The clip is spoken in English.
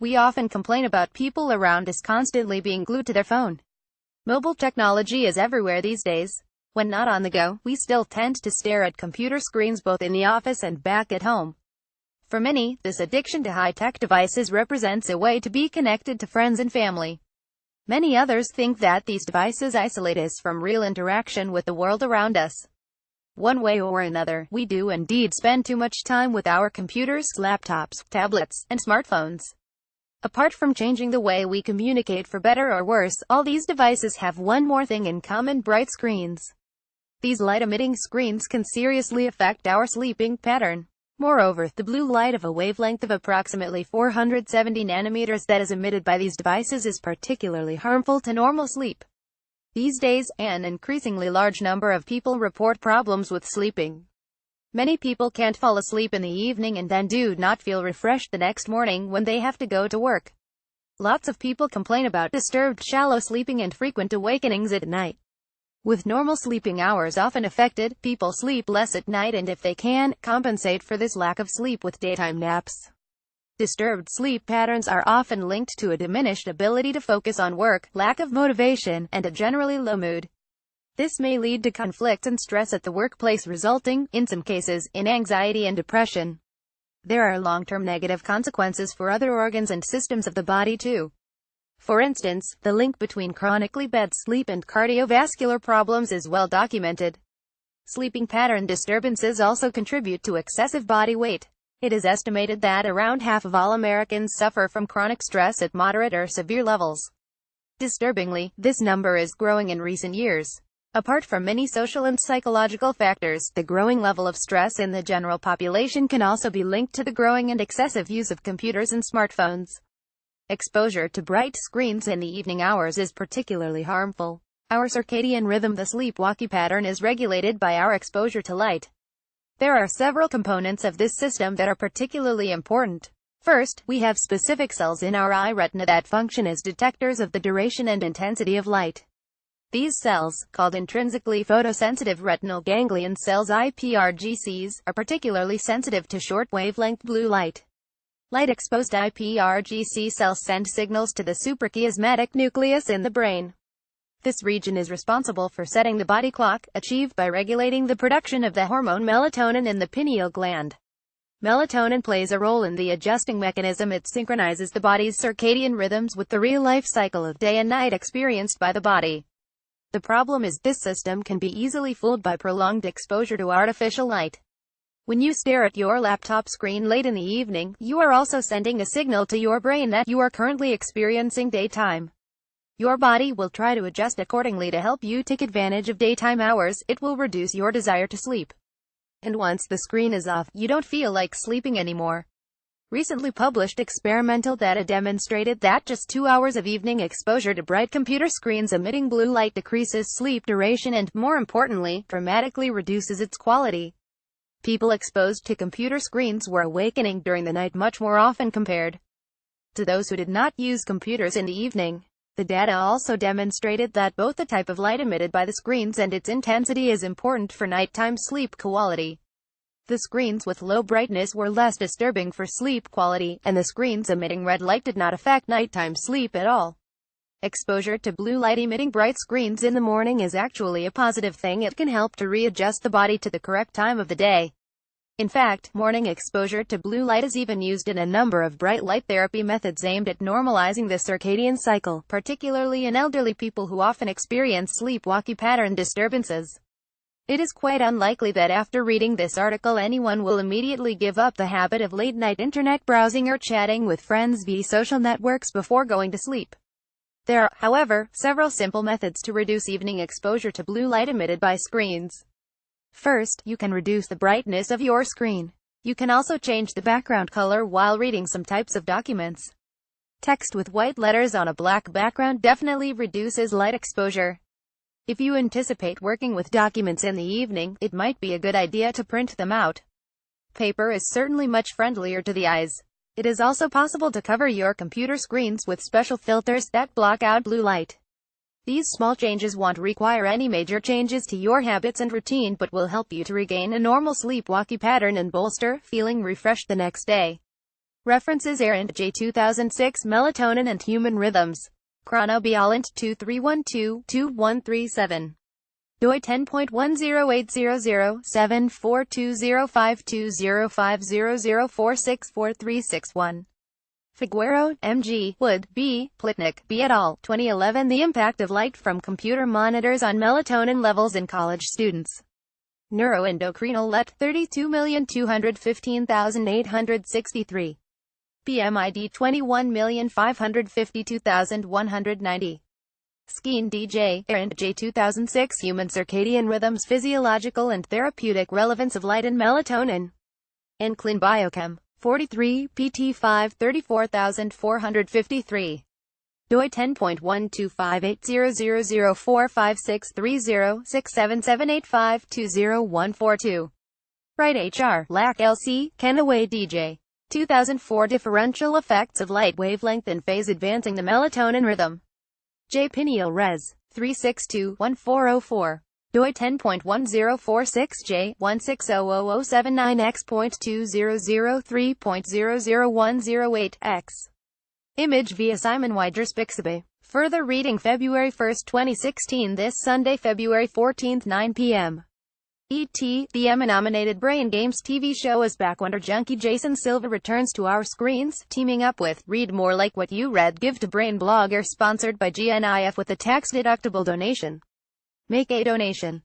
We often complain about people around us constantly being glued to their phone. Mobile technology is everywhere these days. When not on the go, we still tend to stare at computer screens both in the office and back at home. For many, this addiction to high-tech devices represents a way to be connected to friends and family. Many others think that these devices isolate us from real interaction with the world around us. One way or another, we do indeed spend too much time with our computers, laptops, tablets, and smartphones. Apart from changing the way we communicate for better or worse, all these devices have one more thing in common: bright screens. These light-emitting screens can seriously affect our sleeping pattern. Moreover, the blue light of a wavelength of approximately 470 nanometers that is emitted by these devices is particularly harmful to normal sleep. These days, an increasingly large number of people report problems with sleeping. Many people can't fall asleep in the evening and then do not feel refreshed the next morning when they have to go to work. Lots of people complain about disturbed shallow sleeping and frequent awakenings at night. With normal sleeping hours often affected, people sleep less at night and, if they can, compensate for this lack of sleep with daytime naps. Disturbed sleep patterns are often linked to a diminished ability to focus on work, lack of motivation, and a generally low mood. This may lead to conflict and stress at the workplace, resulting, in some cases, in anxiety and depression. There are long-term negative consequences for other organs and systems of the body too. For instance, the link between chronically bad sleep and cardiovascular problems is well documented. Sleeping pattern disturbances also contribute to excessive body weight. It is estimated that around half of all Americans suffer from chronic stress at moderate or severe levels. Disturbingly, this number is growing in recent years. Apart from many social and psychological factors, the growing level of stress in the general population can also be linked to the growing and excessive use of computers and smartphones. Exposure to bright screens in the evening hours is particularly harmful. Our circadian rhythm, the sleepwalking pattern, is regulated by our exposure to light. There are several components of this system that are particularly important. First, we have specific cells in our eye retina that function as detectors of the duration and intensity of light. These cells, called intrinsically photosensitive retinal ganglion cells (iPRGCs), are particularly sensitive to short-wavelength blue light. Light-exposed iPRGC cells send signals to the suprachiasmatic nucleus in the brain. This region is responsible for setting the body clock, achieved by regulating the production of the hormone melatonin in the pineal gland. Melatonin plays a role in the adjusting mechanism. It synchronizes the body's circadian rhythms with the real-life cycle of day and night experienced by the body. The problem is, this system can be easily fooled by prolonged exposure to artificial light. When you stare at your laptop screen late in the evening, you are also sending a signal to your brain that you are currently experiencing daytime. Your body will try to adjust accordingly to help you take advantage of daytime hours. It will reduce your desire to sleep. And once the screen is off, you don't feel like sleeping anymore. Recently published experimental data demonstrated that just 2 hours of evening exposure to bright computer screens emitting blue light decreases sleep duration and, more importantly, dramatically reduces its quality. People exposed to computer screens were awakening during the night much more often compared to those who did not use computers in the evening. The data also demonstrated that both the type of light emitted by the screens and its intensity is important for nighttime sleep quality. The screens with low brightness were less disturbing for sleep quality, and the screens emitting red light did not affect nighttime sleep at all. Exposure to blue light emitting bright screens in the morning is actually a positive thing. It can help to readjust the body to the correct time of the day. In fact, morning exposure to blue light is even used in a number of bright light therapy methods aimed at normalizing the circadian cycle, particularly in elderly people who often experience sleepwalking pattern disturbances. It is quite unlikely that after reading this article anyone will immediately give up the habit of late-night internet browsing or chatting with friends via social networks before going to sleep. There are, however, several simple methods to reduce evening exposure to blue light emitted by screens. First, you can reduce the brightness of your screen. You can also change the background color while reading some types of documents. Text with white letters on a black background definitely reduces light exposure. If you anticipate working with documents in the evening, it might be a good idea to print them out. Paper is certainly much friendlier to the eyes. It is also possible to cover your computer screens with special filters that block out blue light. These small changes won't require any major changes to your habits and routine, but will help you to regain a normal sleepwalking pattern and bolster feeling refreshed the next day. References: Aaron J. 2006, Melatonin and Human Rhythms. Chronobiolint 2312-2137. doi 10.108077420520500464364361. Figueroa, M.G., Wood, B., Plitnick, B. et al., 2011. The Impact of Light from Computer Monitors on Melatonin Levels in College Students. Neuroendocrinal Let. 32215863. PMID 21552190. Skeen D.J., Aaron J. 2006, Human Circadian Rhythms, Physiological and Therapeutic Relevance of Light and Melatonin. In Clin Biochem. 43, pt 5, 34453. doi 10.12580004563067785201142. Wright H.R., Lack L.C., Kenaway D.J. 2004. Differential Effects of Light Wavelength and Phase Advancing the Melatonin Rhythm. J. Pineal Res. 362-1404. doi 10.1046J1600079X.2003.00108X. Image via Simon Widgers Bixby. Further reading February 1, 2016. This Sunday, February 14, 9 p.m. E.T., the Emmy-nominated Brain Games TV show is back. Wonder Junkie Jason Silva returns to our screens, teaming up with Read More Like What You Read. Give to Brain Blogger, sponsored by GNIF with a tax-deductible donation. Make a donation.